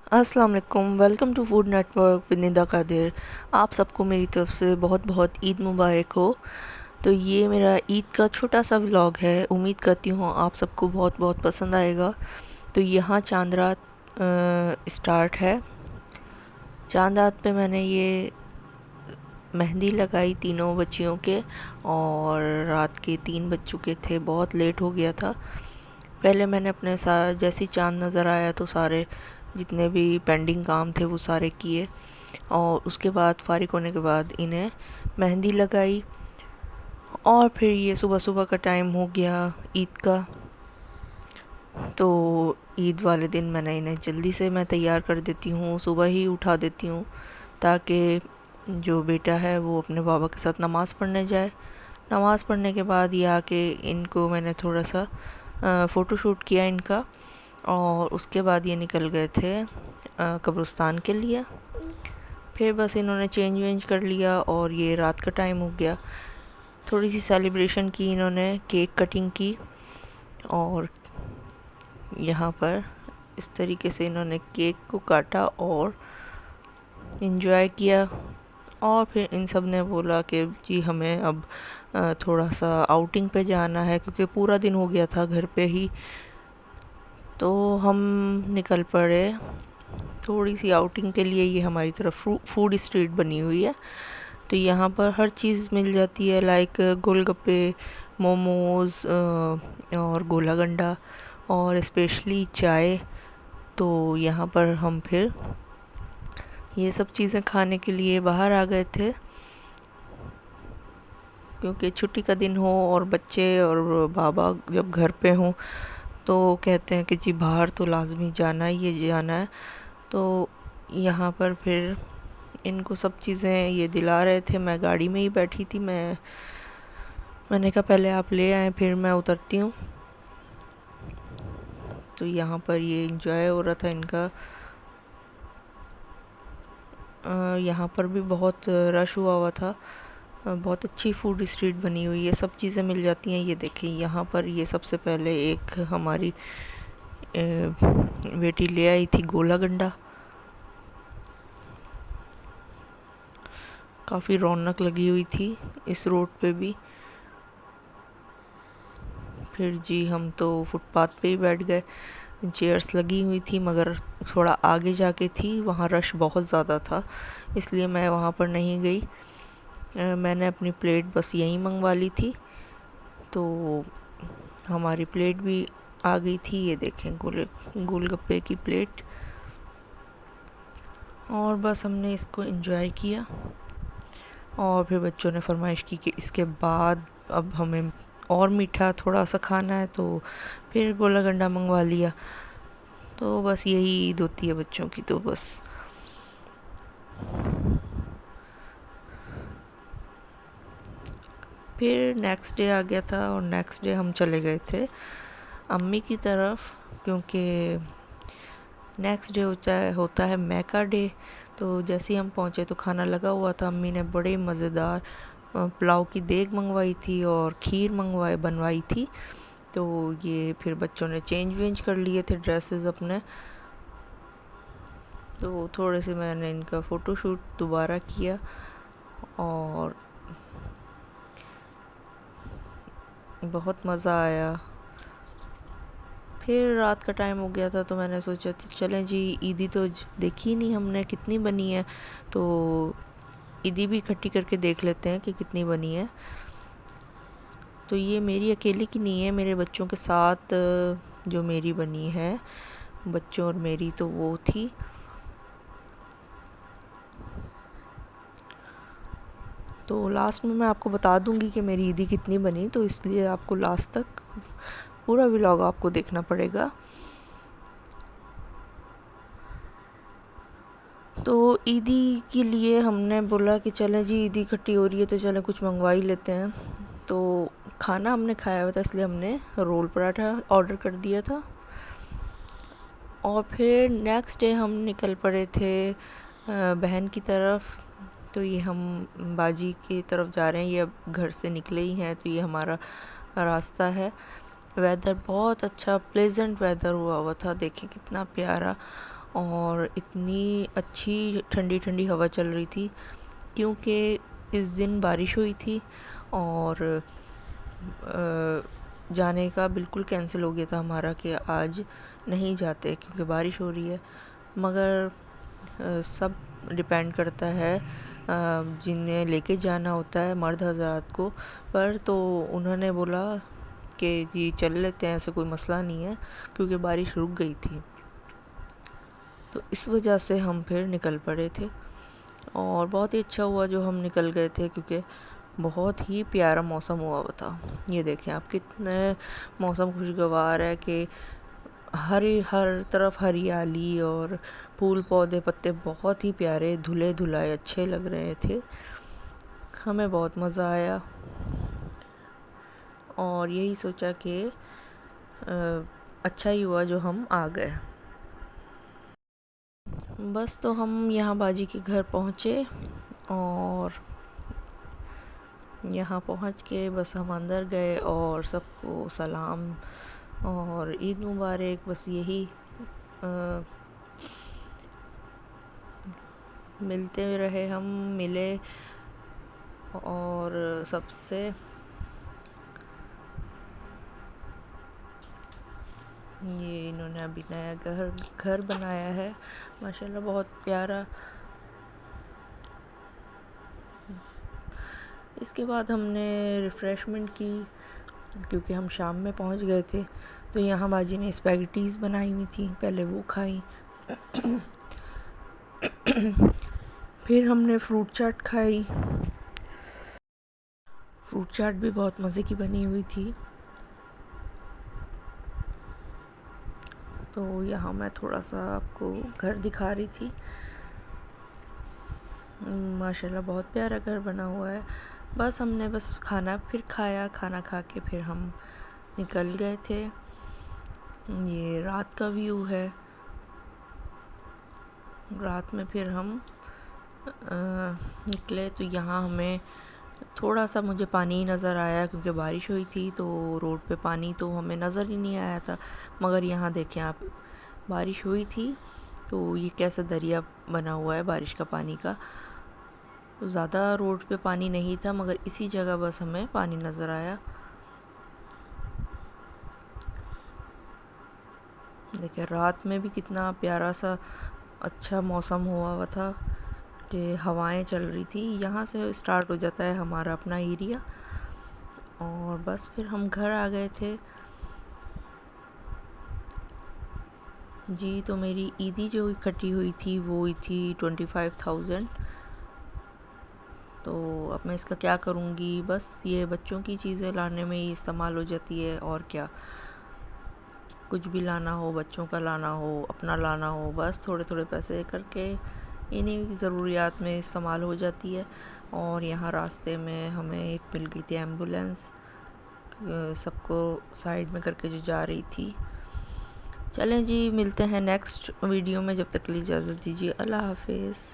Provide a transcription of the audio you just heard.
अस्सलाम वालेकुम। Welcome to Food Network with Nida Qadir. आप सबको मेरी तरफ से बहुत बहुत ईद मुबारक हो। तो ये मेरा ईद का छोटा सा व्लॉग है। उम्मीद करती हूँ आप सबको बहुत बहुत पसंद आएगा। तो यहाँ चांद रात स्टार्ट है। चांद रात पे मैंने ये मेहंदी लगाई तीनों बच्चियों के, और रात के 3 बज चुके थे, बहुत लेट हो गया था। पहले मैंने अपने साथ जैसे चांद नज़र आया तो सारे जितने भी पेंडिंग काम थे वो सारे किए, और उसके बाद फ़ारिग होने के बाद इन्हें मेहंदी लगाई। और फिर ये सुबह सुबह का टाइम हो गया ईद का। तो ईद वाले दिन मैंने इन्हें जल्दी से मैं तैयार कर देती हूँ, सुबह ही उठा देती हूँ, ताकि जो बेटा है वो अपने बाबा के साथ नमाज़ पढ़ने जाए। नमाज़ पढ़ने के बाद ये आके इनको मैंने थोड़ा सा फ़ोटोशूट किया इनका, और उसके बाद ये निकल गए थे कब्रिस्तान के लिए। फिर बस इन्होंने चेंज वेंज कर लिया और ये रात का टाइम हो गया। थोड़ी सी सेलिब्रेशन की इन्होंने, केक कटिंग की, और यहाँ पर इस तरीके से इन्होंने केक को काटा और इन्जॉय किया। और फिर इन सब ने बोला कि जी हमें अब थोड़ा सा आउटिंग पे जाना है, क्योंकि पूरा दिन हो गया था घर पे ही। तो हम निकल पड़े थोड़ी सी आउटिंग के लिए। ये हमारी तरफ फूड स्ट्रीट बनी हुई है, तो यहाँ पर हर चीज़ मिल जाती है, लाइक गोलगप्पे, मोमोज़ और गोला गंडा, और स्पेशली चाय। तो यहाँ पर हम फिर ये सब चीज़ें खाने के लिए बाहर आ गए थे, क्योंकि छुट्टी का दिन हो और बच्चे और बाबा जब घर पे हों तो कहते हैं कि जी बाहर तो लाजमी जाना है, ये जाना है। तो यहाँ पर फिर इनको सब चीज़ें ये दिला रहे थे। मैं गाड़ी में ही बैठी थी। मैंने कहा पहले आप ले आएँ फिर मैं उतरती हूँ। तो यहाँ पर ये इंजॉय हो रहा था इनका। यहाँ पर भी बहुत रश हुआ था। बहुत अच्छी फूड स्ट्रीट बनी हुई है, सब चीज़ें मिल जाती हैं। ये देखिए यहाँ पर ये सबसे पहले एक हमारी बेटी ले आई थी गोला गंडा। काफ़ी रौनक लगी हुई थी इस रोड पे भी। फिर जी हम तो फुटपाथ पे ही बैठ गए। चेयर्स लगी हुई थी मगर थोड़ा आगे जाके थी, वहाँ रश बहुत ज़्यादा था, इसलिए मैं वहाँ पर नहीं गई। मैंने अपनी प्लेट बस यहीं मंगवा ली थी। तो हमारी प्लेट भी आ गई थी। ये देखें गोलगप्पे की प्लेट। और बस हमने इसको एंजॉय किया, और फिर बच्चों ने फरमाइश की कि इसके बाद अब हमें और मीठा थोड़ा सा खाना है, तो फिर गोला गंडा मंगवा लिया। तो बस यही ईद होती है बच्चों की। तो बस फिर नेक्स्ट डे आ गया था, और नेक्स्ट डे हम चले गए थे अम्मी की तरफ, क्योंकि नेक्स्ट डे होता है मैका डे। तो जैसे ही हम पहुँचे तो खाना लगा हुआ था। अम्मी ने बड़े मज़ेदार पुलाव की देग मंगवाई थी और खीर बनवाई थी। तो ये फिर बच्चों ने चेंज वेंज कर लिए थे ड्रेसेस अपने। तो थोड़े से मैंने इनका फ़ोटोशूट दोबारा किया, और बहुत मज़ा आया। फिर रात का टाइम हो गया था, तो मैंने सोचा चलें जी ईदी तो देखी नहीं हमने कितनी बनी है, तो ईदी भी इकट्ठी करके देख लेते हैं कि कितनी बनी है। तो ये मेरी अकेली की नहीं है, मेरे बच्चों के साथ जो मेरी बनी है, बच्चों और मेरी, तो वो थी। तो लास्ट में मैं आपको बता दूंगी कि मेरी ईदी कितनी बनी, तो इसलिए आपको लास्ट तक पूरा व्लॉग आपको देखना पड़ेगा। तो ईदी के लिए हमने बोला कि चलें जी ईदी इकट्ठी हो रही है तो चलें कुछ मंगवा ही लेते हैं। तो खाना हमने खाया हुआ था, इसलिए हमने रोल पराठा ऑर्डर कर दिया था। और फिर नेक्स्ट डे हम निकल पड़े थे बहन की तरफ। तो ये हम बाजी की तरफ जा रहे हैं, ये अब घर से निकले ही हैं, तो ये हमारा रास्ता है। वेदर बहुत अच्छा, प्लेजेंट वेदर हुआ था, देखिए कितना प्यारा। और इतनी अच्छी ठंडी ठंडी हवा चल रही थी क्योंकि इस दिन बारिश हुई थी और जाने का बिल्कुल कैंसिल हो गया था हमारा कि आज नहीं जाते क्योंकि बारिश हो रही है। मगर सब डिपेंड करता है जिन्हें लेके जाना होता है मर्द हज़रात को, पर तो उन्होंने बोला कि जी चल लेते हैं, ऐसे कोई मसला नहीं है, क्योंकि बारिश रुक गई थी। तो इस वजह से हम फिर निकल पड़े थे और बहुत ही अच्छा हुआ जो हम निकल गए थे, क्योंकि बहुत ही प्यारा मौसम हुआ था। ये देखें आप, कितने मौसम खुशगवार है कि हर तरफ हरियाली और फूल पौधे पत्ते बहुत ही प्यारे धुले धुलाए अच्छे लग रहे थे। हमें बहुत मज़ा आया और यही सोचा कि अच्छा ही हुआ जो हम आ गए। बस तो हम यहाँ बाजी के घर पहुँचे और यहाँ पहुँच के बस हम अंदर गए और सबको सलाम और ईद मुबारक, बस यही मिलते रहे, हम मिले और सबसे ये इन्होंने अभी नया घर बनाया है माशाल्लाह, बहुत प्यारा। इसके बाद हमने रिफ़्रेशमेंट की क्योंकि हम शाम में पहुंच गए थे। तो यहाँ बाजी ने स्पैगेटीज़ बनाई हुई थी, पहले वो खाई फिर हमने फ्रूट चाट खाई। फ्रूट चाट भी बहुत मज़े की बनी हुई थी। तो यहाँ मैं थोड़ा सा आपको घर दिखा रही थी। माशाल्लाह बहुत प्यारा घर बना हुआ है। बस हमने खाना फिर खाया, खाना खा के फिर हम निकल गए थे। ये रात का व्यू है। रात में फिर हम निकले तो यहाँ हमें थोड़ा सा मुझे पानी नज़र आया क्योंकि बारिश हुई थी, तो रोड पे पानी तो हमें नज़र ही नहीं आया था। मगर यहाँ देखें आप, बारिश हुई थी तो ये कैसा दरिया बना हुआ है बारिश का पानी का। ज़्यादा रोड पे पानी नहीं था मगर इसी जगह बस हमें पानी नज़र आया। देखिए रात में भी कितना प्यारा सा अच्छा मौसम हुआ था कि हवाएं चल रही थी। यहाँ से स्टार्ट हो जाता है हमारा अपना एरिया और बस फिर हम घर आ गए थे। जी तो मेरी ईदी जो इकट्ठी हुई थी वो हुई थी 25,000। तो अब मैं इसका क्या करूँगी, बस ये बच्चों की चीज़ें लाने में ही इस्तेमाल हो जाती है और क्या। कुछ भी लाना हो, बच्चों का लाना हो, अपना लाना हो, बस थोड़े थोड़े पैसे करके इन्हीं ज़रूरियात में इस्तेमाल हो जाती है। और यहाँ रास्ते में हमें एक मिल गई थी एम्बुलेंस, सबको साइड में करके जो जा रही थी। चलें जी, मिलते हैं नेक्स्ट वीडियो में, जब तक के लिए इजाज़त दीजिए। अल्लाह हाफिज़।